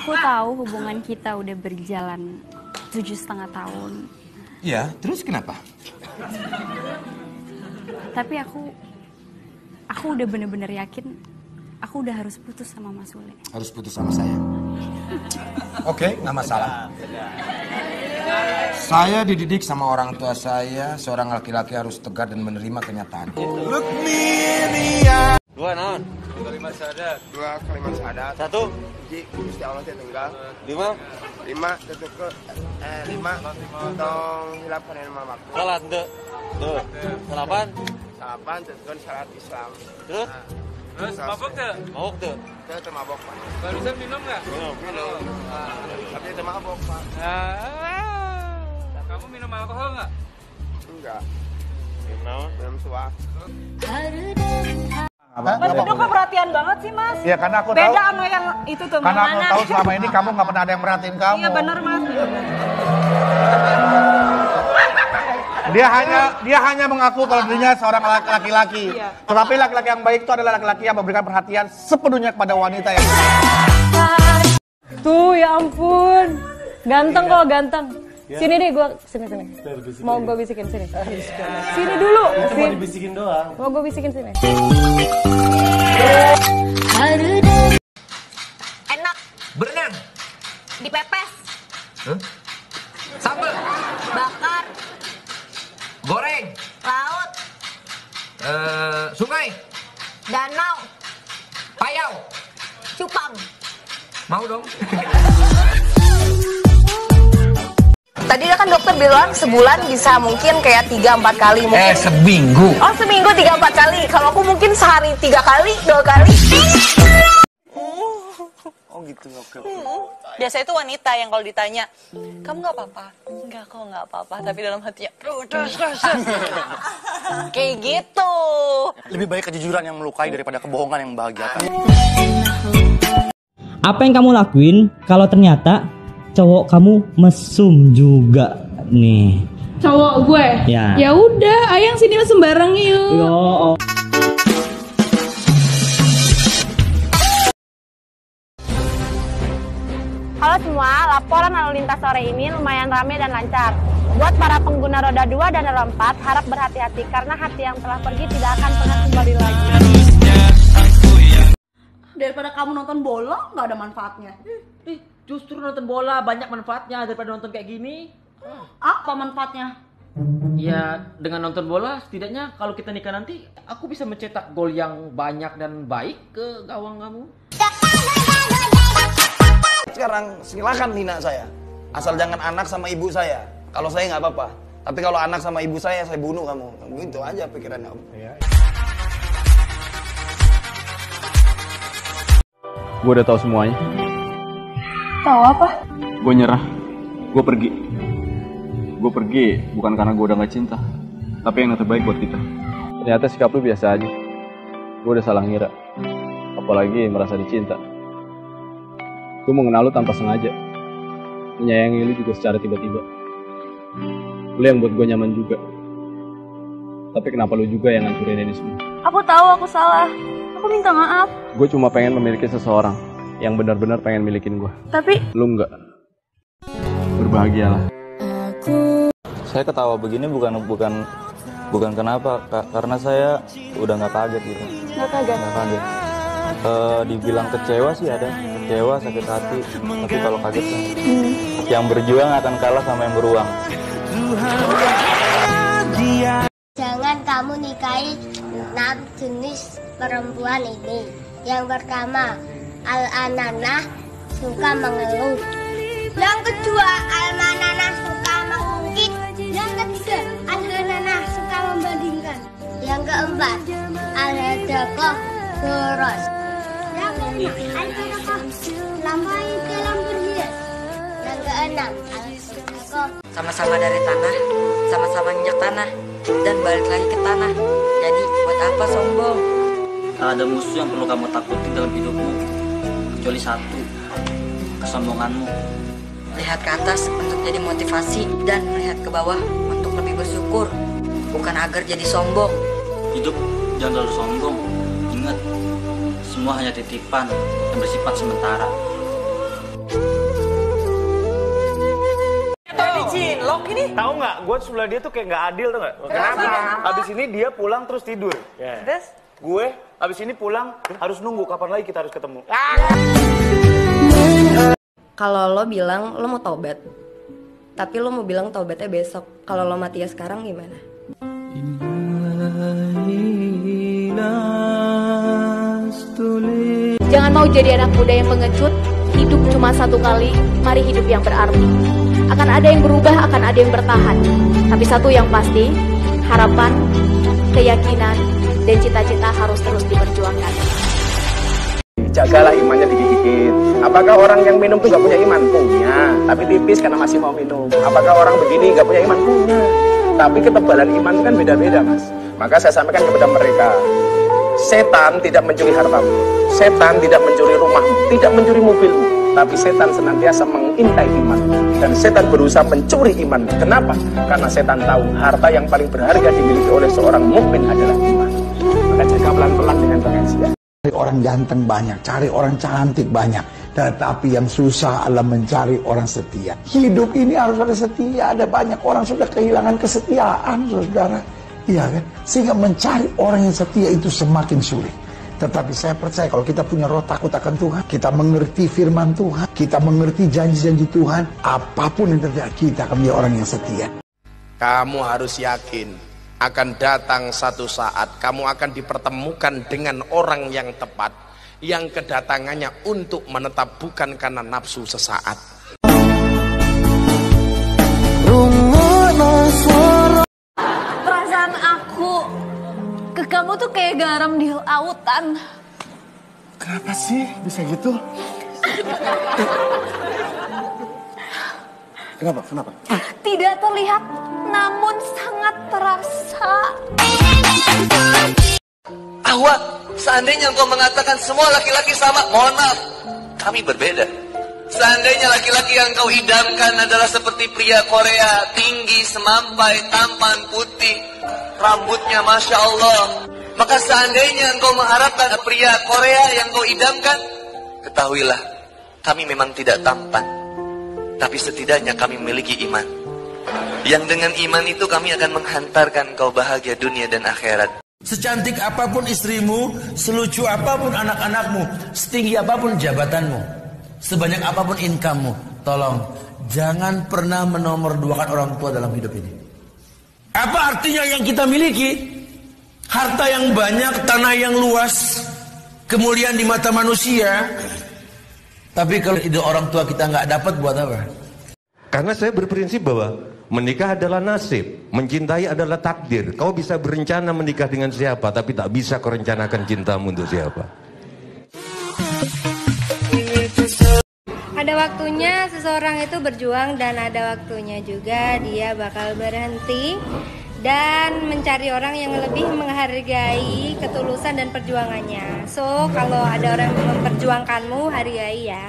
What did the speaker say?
Aku tahu hubungan kita udah berjalan 7,5 tahun. Iya, terus kenapa? Tapi aku udah bener-bener yakin aku udah harus putus sama Mas Sule. Harus putus sama saya. Oke, nggak masalah. Saya dididik sama orang tua saya, seorang laki-laki harus tegar dan menerima kenyataan. Look me in the eye. Dua naon? Kalimat syahadat. Dua kalimat syahadat. Satu. Hiji Gusti Allah teh tunggal. Lima. Lima tong hilapkan ilmu waktu. Salat henteu. Tuh. Salapan. Salapan tentukan syarat Islam. Terus? Terus mabok tuh? Mabok tuh. Kita teu mabok, Pak. Barusan minum nggak? Minum. Tapi teu mabok, Pak. Kamu minum alkohol nggak? Enggak. Minum naon? Minum suah. Mas Udo kok perhatian banget sih, Mas? Ya karena aku tahu. Beda sama yang itu tuh. Karena aku Mana? tahu selama ini kamu nggak pernah ada yang merhatiin kamu. Iya benar, Mas. Dia hanya mengaku kalau dirinya seorang laki-laki. Iya. Tetapi laki-laki yang baik itu adalah laki-laki yang memberikan perhatian sepenuhnya kepada wanita yang. Tuh ya ampun. Ganteng kok, ganteng. Sini deh gua sini. Mau gua bisikin sini. Sini dulu. Cuma dibisikin doang. Mau gua bisikin sini. Enak. Berenang. Dipepes. Sambal. Bakar. Goreng. Laut. Sungai. Danau. Payau. Cupang. Mau dong. Tadi kan dokter bilang sebulan bisa mungkin kayak 3-4 kali mungkin. Seminggu. Oh seminggu 3-4 kali. Kalau aku mungkin sehari 3 kali, 2 kali. Oh gitu, oke. Biasanya itu wanita yang kalau ditanya, kamu nggak apa-apa? Enggak kok nggak apa-apa. Tapi dalam hatinya, kayak gitu. Lebih baik kejujuran yang melukai daripada kebohongan yang membahagiakan. Apa yang kamu lakuin kalau ternyata cowok kamu mesum juga nih? Cowok gue. Ya. Ya udah, ayang sini mesum bareng yuk. Yo. Halo semua, laporan lalu lintas sore ini lumayan ramai dan lancar. Buat para pengguna roda 2 dan roda 4, harap berhati-hati karena hati yang telah pergi tidak akan pernah kembali lagi. Daripada kamu nonton bola, nggak ada manfaatnya. Justru nonton bola banyak manfaatnya daripada nonton kayak gini. Apa manfaatnya? Ya dengan nonton bola setidaknya kalau kita nikah nanti aku bisa mencetak gol yang banyak dan baik ke gawang kamu. Sekarang silakan hina saya, asal jangan anak sama ibu saya. Kalau saya nggak apa-apa, tapi kalau anak sama ibu saya bunuh kamu. Itu aja pikiran kamu. Gue udah tahu semuanya. Tahu apa? Gue nyerah. Gue pergi. Gue pergi bukan karena gue udah gak cinta, tapi yang terbaik buat kita. Ternyata sikap lu biasa aja. Gue udah salah ngira, apalagi merasa dicinta. Gue mengenal lu tanpa sengaja, menyayangi lu juga secara tiba-tiba. Lu yang buat gue nyaman juga. Tapi kenapa lu juga yang ngancurin ini semua? Aku tahu aku salah. Aku minta maaf. Gue cuma pengen memiliki seseorang yang benar-benar pengen milikin gue. Tapi lu enggak. Berbahagialah. Saya ketawa begini bukan kenapa, karena saya udah nggak kaget gitu. nggak kaget. Dibilang kecewa sih ada, kecewa, sakit hati. Tapi kalau kaget kan, yang berjuang akan kalah sama yang beruang. Jangan kamu nikahi 6 jenis perempuan ini. Yang pertama, al-ananah, suka mengeluh. Yang kedua, al-mananah, suka mengungkit. Yang ketiga, al-hananah, suka membandingkan. Yang keempat, al-hadakoh, boros. Yang kelima, al-hadakoh, lambai dalam berhias. Yang keenam, al-hadakoh. Sama-sama dari tanah, sama-sama injak tanah, dan balik lagi ke tanah. Jadi buat apa sombong? Ada musuh yang perlu kamu takuti dalam hidupmu, kecuali satu, kesombonganmu. Lihat ke atas untuk jadi motivasi dan melihat ke bawah untuk lebih bersyukur, bukan agar jadi sombong. Hidup jangan terlalu sombong. Ingat, semua hanya titipan yang bersifat sementara. ini? Tahu nggak? Gue sebelah dia tuh kayak nggak adil tuh nggak? Kenapa? Abis ini dia pulang terus tidur. Terus? Gue abis ini pulang harus nunggu kapan lagi kita harus ketemu. Kalau lo bilang lo mau tobat, tapi lo mau bilang tobatnya besok. Kalau lo mati ya sekarang gimana? Jangan mau jadi anak muda yang mengecut. Hidup cuma satu kali, mari hidup yang berarti. Akan ada yang berubah, akan ada yang bertahan. Tapi satu yang pasti, harapan, keyakinan, dan cita-cita harus terus diperjuangkan. Jagalah imannya dikit-dikit. Apakah orang yang minum tuh gak punya iman? Punya, tapi tipis karena masih mau minum. Apakah orang begini gak punya iman? Punya, tapi ketebalan iman itu kan beda-beda, Mas. Maka saya sampaikan kepada mereka, setan tidak mencuri hartamu, setan tidak mencuri rumahmu, tidak mencuri mobilmu, tapi setan senantiasa mengintai iman, dan setan berusaha mencuri iman. Kenapa? Karena setan tahu harta yang paling berharga dimiliki oleh seorang mukmin adalah iman. Maka jaga pelan-pelan dengan pengajian. Cari orang ganteng banyak, cari orang cantik banyak, tetapi yang susah adalah mencari orang setia. Hidup ini harus ada setia. Ada banyak orang sudah kehilangan kesetiaan, saudara. Iya kan? Sehingga mencari orang yang setia itu semakin sulit. Tetapi saya percaya kalau kita punya roh takut akan Tuhan, kita mengerti firman Tuhan, kita mengerti janji-janji Tuhan, apapun yang terjadi, kita akan menjadi orang yang setia. Kamu harus yakin akan datang satu saat kamu akan dipertemukan dengan orang yang tepat, yang kedatangannya untuk menetap bukan karena nafsu sesaat. Perasaan aku ke kamu tuh kayak garam di lautan. Kenapa sih bisa gitu? Kenapa? Tidak terlihat, namun sangat terasa. Ahwa, seandainya engkau mengatakan semua laki-laki sama, mohon maaf, kami berbeda. Seandainya laki-laki yang kau idamkan adalah seperti pria Korea, tinggi, semampai, tampan, putih, rambutnya Masya Allah, maka seandainya engkau mengharapkan pria Korea yang kau idamkan, ketahuilah, kami memang tidak tampan, tapi setidaknya kami memiliki iman. Yang dengan iman itu kami akan menghantarkan kau bahagia dunia dan akhirat. Secantik apapun istrimu, selucu apapun anak-anakmu, setinggi apapun jabatanmu, sebanyak apapun income-mu, tolong jangan pernah menomorduakan orang tua dalam hidup ini. Apa artinya yang kita miliki? Harta yang banyak, tanah yang luas, kemuliaan di mata manusia. Tapi kalau ide orang tua kita nggak dapat, buat apa? Karena saya berprinsip bahwa menikah adalah nasib, mencintai adalah takdir. Kau bisa berencana menikah dengan siapa, tapi tak bisa kau rencanakan cintamu untuk siapa. Ada waktunya seseorang itu berjuang dan ada waktunya juga dia bakal berhenti dan mencari orang yang lebih menghargai ketulusan dan perjuangannya. So, kalau ada orang yang memperjuangkanmu, hargai ya.